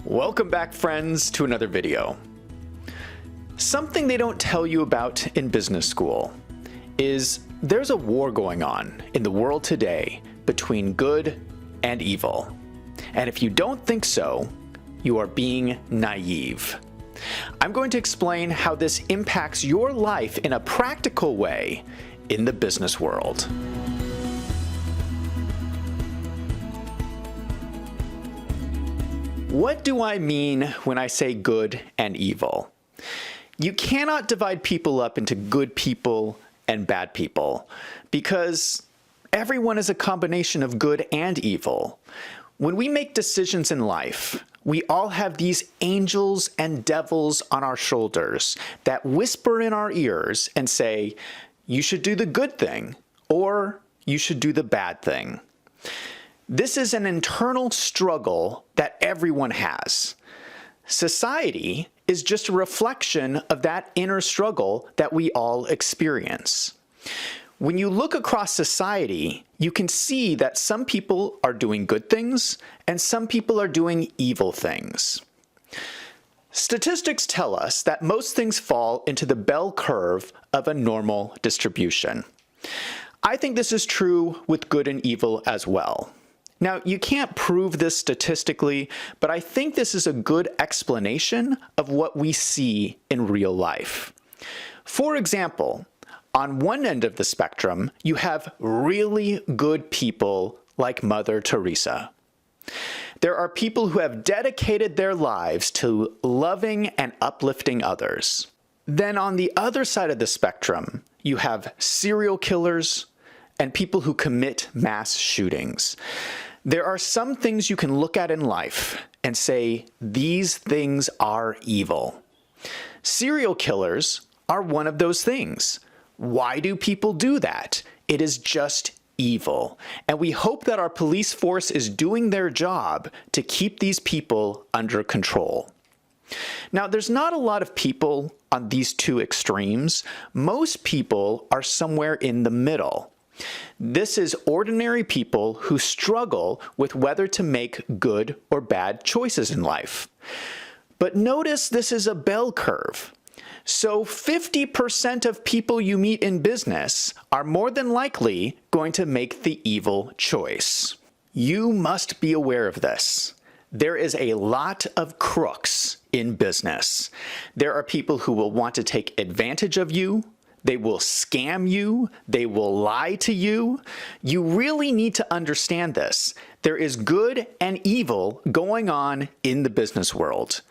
Welcome back, friends, to another video. Something they don't tell you about in business school is there's a war going on in the world today between good and evil. And if you don't think so, you are being naive. I'm going to explain how this impacts your life in a practical way in the business world. What do I mean when I say good and evil? You cannot divide people up into good people and bad people because everyone is a combination of good and evil. When we make decisions in life, we all have these angels and devils on our shoulders that whisper in our ears and say, you should do the good thing, or you should do the bad thing. This is an internal struggle that everyone has. Society is just a reflection of that inner struggle that we all experience. When you look across society, you can see that some people are doing good things and some people are doing evil things. Statistics tell us that most things fall into the bell curve of a normal distribution. I think this is true with good and evil as well. Now, you can't prove this statistically, but I think this is a good explanation of what we see in real life. For example, on one end of the spectrum, you have really good people like Mother Teresa. There are people who have dedicated their lives to loving and uplifting others. Then on the other side of the spectrum, you have serial killers and people who commit mass shootings. There are some things you can look at in life and say, these things are evil. Serial killers are one of those things. Why do people do that? It is just evil. And we hope that our police force is doing their job to keep these people under control. Now, there's not a lot of people on these two extremes. Most people are somewhere in the middle. This is ordinary people who struggle with whether to make good or bad choices in life. But notice this is a bell curve. So 50% of people you meet in business are more than likely going to make the evil choice. You must be aware of this. There is a lot of crooks in business. There are people who will want to take advantage of you. They will scam you. They will lie to you. You really need to understand this. There is good and evil going on in the business world.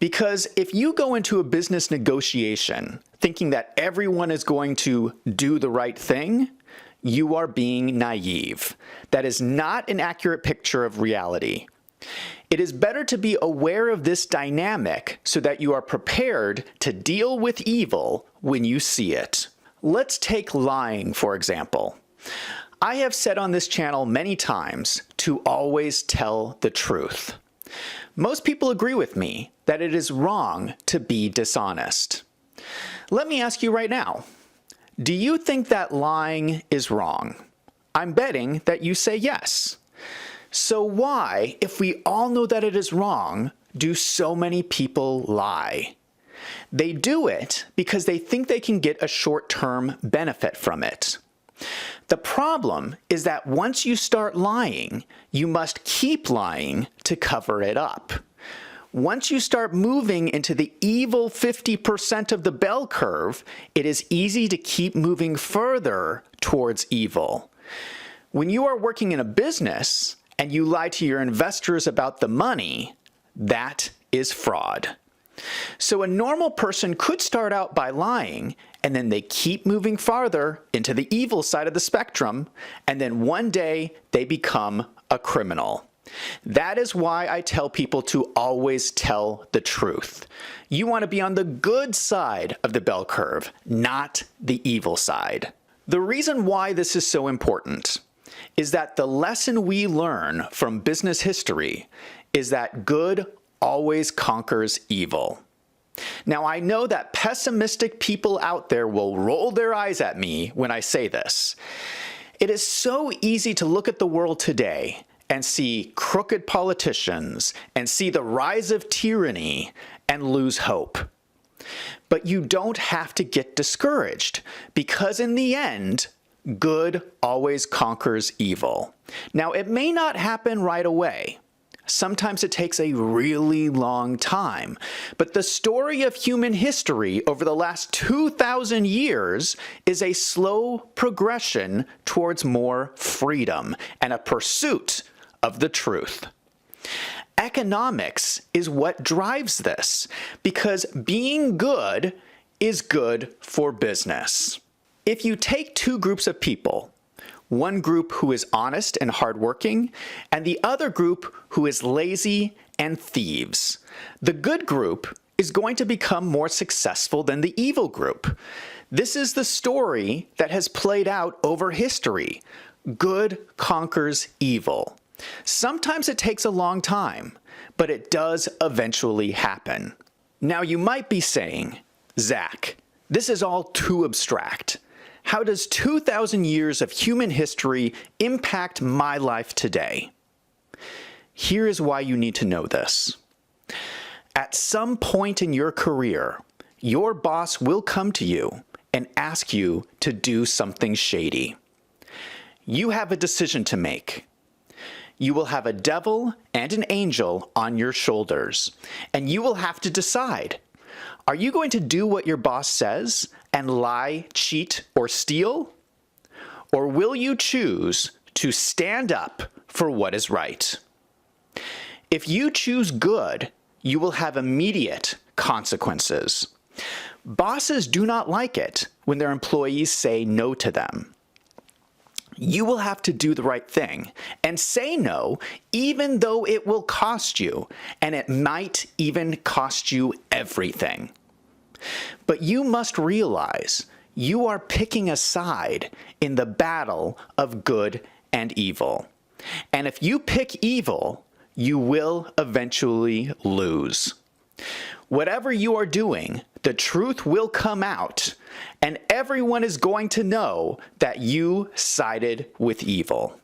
Because if you go into a business negotiation thinking that everyone is going to do the right thing, you are being naive. That is not an accurate picture of reality. It is better to be aware of this dynamic so that you are prepared to deal with evil when you see it. Let's take lying, for example. I have said on this channel many times to always tell the truth. Most people agree with me that it is wrong to be dishonest. Let me ask you right now, do you think that lying is wrong? I'm betting that you say yes. So why, if we all know that it is wrong, do so many people lie? They do it because they think they can get a short-term benefit from it. The problem is that once you start lying, you must keep lying to cover it up. Once you start moving into the evil 50% of the bell curve, it is easy to keep moving further towards evil. When you are working in a business and you lie to your investors about the money, that is fraud. So a normal person could start out by lying, and then they keep moving farther into the evil side of the spectrum, and then one day they become a criminal. That is why I tell people to always tell the truth. You want to be on the good side of the bell curve, not the evil side. The reason why this is so important is that the lesson we learn from business history is that good always conquers evil. Now, I know that pessimistic people out there will roll their eyes at me when I say this. It is so easy to look at the world today and see crooked politicians and see the rise of tyranny and lose hope. But you don't have to get discouraged, because in the end, good always conquers evil. Now, it may not happen right away. Sometimes it takes a really long time. But the story of human history over the last 2,000 years is a slow progression towards more freedom and a pursuit of the truth. Economics is what drives this, because being good is good for business. If you take two groups of people, one group who is honest and hardworking, and the other group who is lazy and thieves, the good group is going to become more successful than the evil group. This is the story that has played out over history. Good conquers evil. Sometimes it takes a long time, but it does eventually happen. Now you might be saying, Zach, this is all too abstract. How does 2,000 years of human history impact my life today? Here is why you need to know this. At some point in your career, your boss will come to you and ask you to do something shady. You have a decision to make. You will have a devil and an angel on your shoulders, and you will have to decide. Are you going to do what your boss says and lie, cheat, or steal? Or will you choose to stand up for what is right? If you choose good, you will have immediate consequences. Bosses do not like it when their employees say no to them. You will have to do the right thing and say no, even though it will cost you, and it might even cost you everything. But you must realize you are picking a side in the battle of good and evil. And if you pick evil, you will eventually lose. Whatever you are doing, the truth will come out, and everyone is going to know that you sided with evil.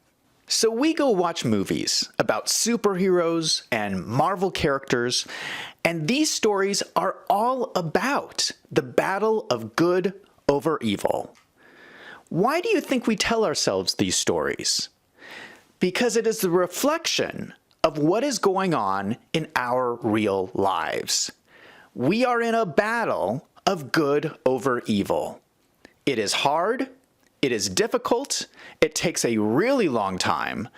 So we go watch movies about superheroes and Marvel characters, and these stories are all about the battle of good over evil. Why do you think we tell ourselves these stories? Because it is the reflection of what is going on in our real lives. We are in a battle of good over evil. It is hard, it is difficult, it takes a really long time,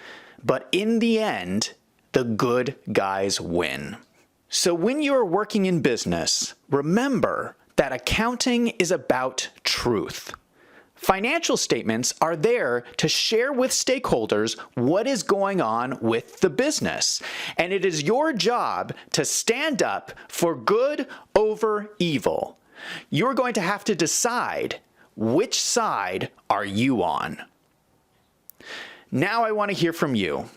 but in the end, the good guys win. So when you are working in business, remember that accounting is about truth. Financial statements are there to share with stakeholders what is going on with the business. And it is your job to stand up for good over evil. You're going to have to decide which side are you on. Now I want to hear from you.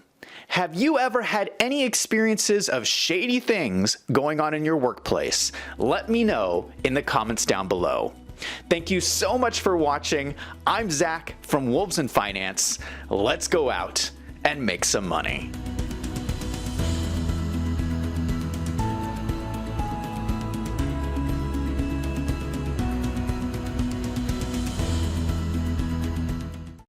Have you ever had any experiences of shady things going on in your workplace? Let me know in the comments down below. Thank you so much for watching. I'm Zach from Wolves in Finance. Let's go out and make some money.